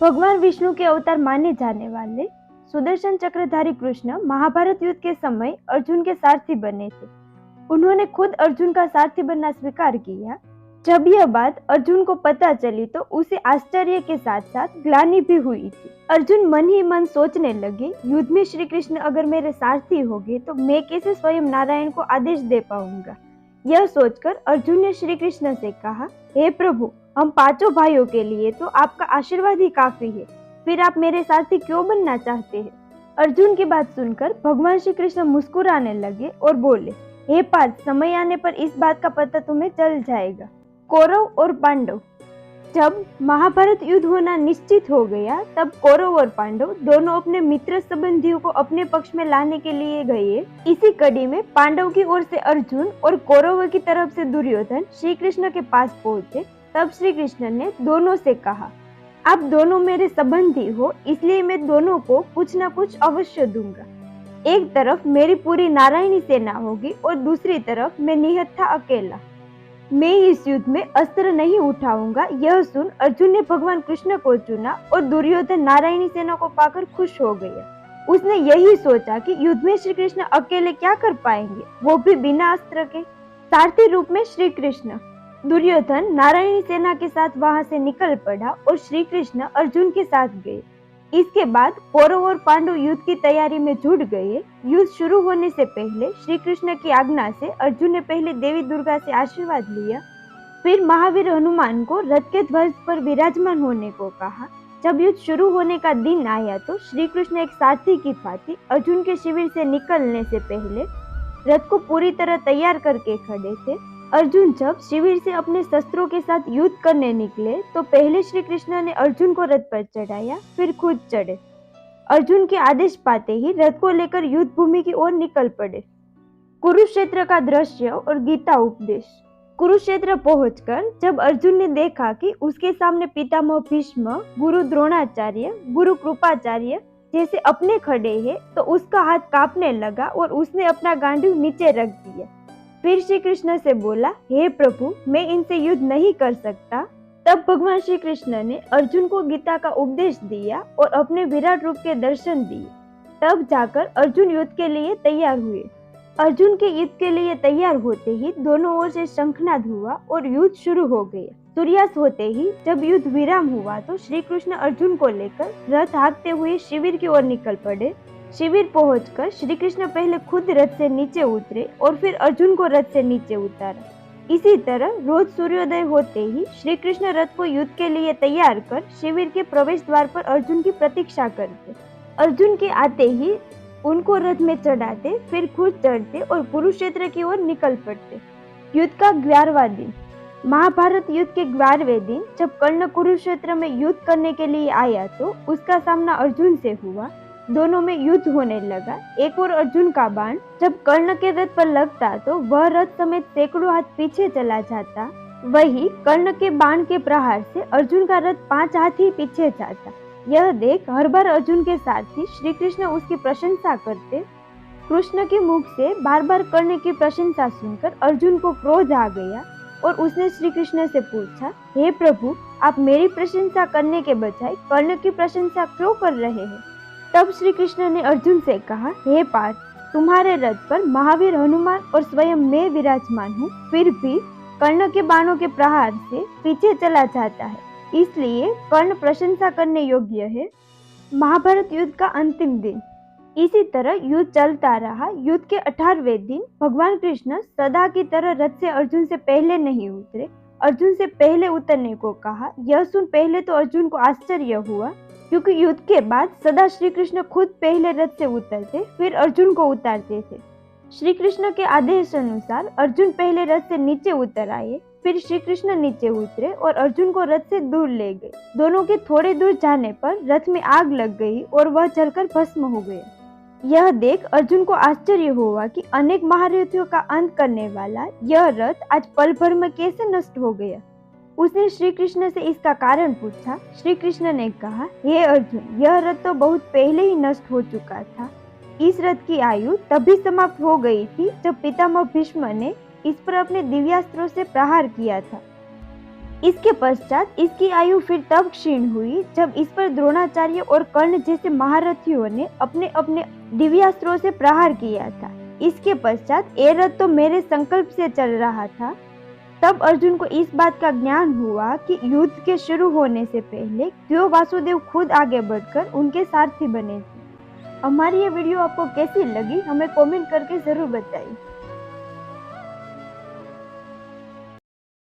भगवान विष्णु के अवतार माने जाने वाले सुदर्शन चक्रधारी कृष्ण महाभारत युद्ध के समय अर्जुन के सारथी बने थे। उन्होंने खुद अर्जुन का सारथी बनना स्वीकार किया। जब यह बात अर्जुन को पता चली तो उसे आश्चर्य के साथ साथ ग्लानि भी हुई थी। अर्जुन मन ही मन सोचने लगे, युद्ध में श्री कृष्ण अगर मेरे सारथी होंगे तो मैं कैसे स्वयं नारायण को आदेश दे पाऊंगा। यह सोचकर अर्जुन ने श्री कृष्ण से कहा, हे प्रभु, हम पांचों भाइयों के लिए तो आपका आशीर्वाद ही काफी है, फिर आप मेरे सारथी क्यों बनना चाहते हैं। अर्जुन की बात सुनकर भगवान श्री कृष्ण मुस्कुराने लगे और बोले, हे पार्थ, समय आने पर इस बात का पता तुम्हें चल जाएगा। कौरव और पांडव। जब महाभारत युद्ध होना निश्चित हो गया तब कौरव और पांडव दोनों अपने मित्र संबंधियों को अपने पक्ष में लाने के लिए गए। इसी कड़ी में पांडव की ओर से अर्जुन और कौरव की तरफ से दुर्योधन श्री कृष्ण के पास पहुंचे। तब श्री कृष्ण ने दोनों से कहा, आप दोनों मेरे संबंधी हो, इसलिए मैं दोनों को कुछ न कुछ अवश्य दूंगा। एक तरफ मेरी पूरी नारायणी सेना होगी और दूसरी तरफ मैं निहत्था अकेला। मैं इस युद्ध में अस्त्र नहीं उठाऊंगा। यह सुन अर्जुन ने भगवान कृष्ण को चुना और दुर्योधन नारायणी सेना को पाकर खुश हो गया। उसने यही सोचा कि युद्ध में श्री कृष्ण अकेले क्या कर पाएंगे, वो भी बिना अस्त्र के। सारथी रूप में श्री कृष्ण। दुर्योधन नारायणी सेना के साथ वहां से निकल पड़ा और श्री कृष्ण अर्जुन के साथ गए। इसके बाद कौरव और पांडव युद्ध की तैयारी में जुट गए। युद्ध शुरू होने से पहले श्री कृष्ण की आज्ञा से अर्जुन ने पहले देवी दुर्गा से आशीर्वाद लिया, फिर महावीर हनुमान को रथ के ध्वज पर विराजमान होने को कहा। जब युद्ध शुरू होने का दिन आया तो श्री कृष्ण एक सारथी की भांति अर्जुन के शिविर से निकलने से पहले रथ को पूरी तरह तैयार करके खड़े थे। अर्जुन जब शिविर से अपने शस्त्रों के साथ युद्ध करने निकले तो पहले श्री कृष्ण ने अर्जुन को रथ पर चढ़ाया, फिर खुद चढ़े। अर्जुन के आदेश पाते ही रथ को लेकर युद्ध भूमि की ओर निकल पड़े। कुरुक्षेत्र का दृश्य और गीता उपदेश। कुरुक्षेत्र पहुंचकर जब अर्जुन ने देखा कि उसके सामने पितामह भीष्म, गुरु द्रोणाचार्य, गुरु कृपाचार्य जैसे अपने खड़े हैं तो उसका हाथ कांपने लगा और उसने अपना गांडू नीचे रख दिया। फिर श्री कृष्ण से बोला, हे प्रभु, मैं इनसे युद्ध नहीं कर सकता। तब भगवान श्री कृष्ण ने अर्जुन को गीता का उपदेश दिया और अपने विराट रूप के दर्शन दिए। तब जाकर अर्जुन युद्ध के लिए तैयार हुए। अर्जुन के युद्ध के लिए तैयार होते ही दोनों ओर से शंखनाद हुआ और युद्ध शुरू हो गया। सूर्यास्त होते ही जब युद्ध विराम हुआ तो श्री कृष्ण अर्जुन को लेकर रथ हाँकते हुए शिविर की ओर निकल पड़े। शिविर पहुंचकर श्री कृष्ण पहले खुद रथ से नीचे उतरे और फिर अर्जुन को रथ से नीचे उतारा। इसी तरह रोज सूर्योदय होते ही श्री कृष्ण रथ को युद्ध के लिए तैयार कर शिविर के प्रवेश द्वार पर अर्जुन की प्रतीक्षा करते। अर्जुन के आते ही उनको रथ में चढ़ाते, फिर खुद चढ़ते और कुरुक्षेत्र की ओर निकल पड़ते। युद्ध का 11वां दिन। महाभारत युद्ध के 11वें दिन जब कर्ण कुरुक्षेत्र में युद्ध करने के लिए आया तो उसका सामना अर्जुन से हुआ। दोनों में युद्ध होने लगा। एक और अर्जुन का बाण जब कर्ण के रथ पर लगता तो वह रथ समेत सैकड़ों हाथ पीछे चला जाता। वही कर्ण के बाण के प्रहार से अर्जुन का रथ 5 हाथ ही पीछे जाता। यह देख हर बार अर्जुन के सारथी श्री कृष्ण उसकी प्रशंसा करते। कृष्ण के मुख से बार बार कर्ण की प्रशंसा सुनकर अर्जुन को क्रोध आ गया और उसने श्री कृष्ण से पूछा, हे प्रभु, आप मेरी प्रशंसा करने के बजाय कर्ण की प्रशंसा क्यों कर रहे हैं। तब श्री कृष्ण ने अर्जुन से कहा, हे पार्थ, तुम्हारे रथ पर महावीर हनुमान और स्वयं मैं विराजमान हूँ, फिर भी कर्ण के बाणों के प्रहार से पीछे चला जाता है, इसलिए कर्ण प्रशंसा करने योग्य है। महाभारत युद्ध का अंतिम दिन। इसी तरह युद्ध चलता रहा। युद्ध के 18वें दिन भगवान कृष्ण सदा की तरह रथ से अर्जुन से पहले नहीं उतरे। अर्जुन से पहले उतरने को कहा। यह सुन पहले तो अर्जुन को आश्चर्य हुआ, क्योंकि युद्ध के बाद सदा श्री कृष्ण खुद पहले रथ से उतरते, फिर अर्जुन को उतारते थे। श्री कृष्ण के आदेश अनुसार अर्जुन पहले रथ से नीचे उतर आए, फिर श्री कृष्ण नीचे उतरे और अर्जुन को रथ से दूर ले गए। दोनों के थोड़े दूर जाने पर रथ में आग लग गई और वह जलकर भस्म हो गया। यह देख अर्जुन को आश्चर्य हुआ कि अनेक महारथियों का अंत करने वाला यह रथ आज पल भर में कैसे नष्ट हो गया। उसने श्री कृष्ण से इसका कारण पूछा। श्री कृष्ण ने कहा, हे अर्जुन, यह रथ तो बहुत पहले ही नष्ट हो चुका था। इस रथ की आयु तभी समाप्त हो गई थी जब पितामह भीष्म ने इस पर अपने दिव्यास्त्रों से प्रहार किया था। इसके पश्चात इसकी आयु फिर तब क्षीण हुई जब इस पर द्रोणाचार्य और कर्ण जैसे महारथियों ने अपने अपने दिव्यास्त्रों से प्रहार किया था। इसके पश्चात ये रथ तो मेरे संकल्प से चल रहा था। तब अर्जुन को इस बात का ज्ञान हुआ कि युद्ध के शुरू होने से पहले क्यों वासुदेव खुद आगे बढ़कर उनके सारथी बने थे। हमारी ये वीडियो आपको कैसी लगी हमें कमेंट करके जरूर बताइए।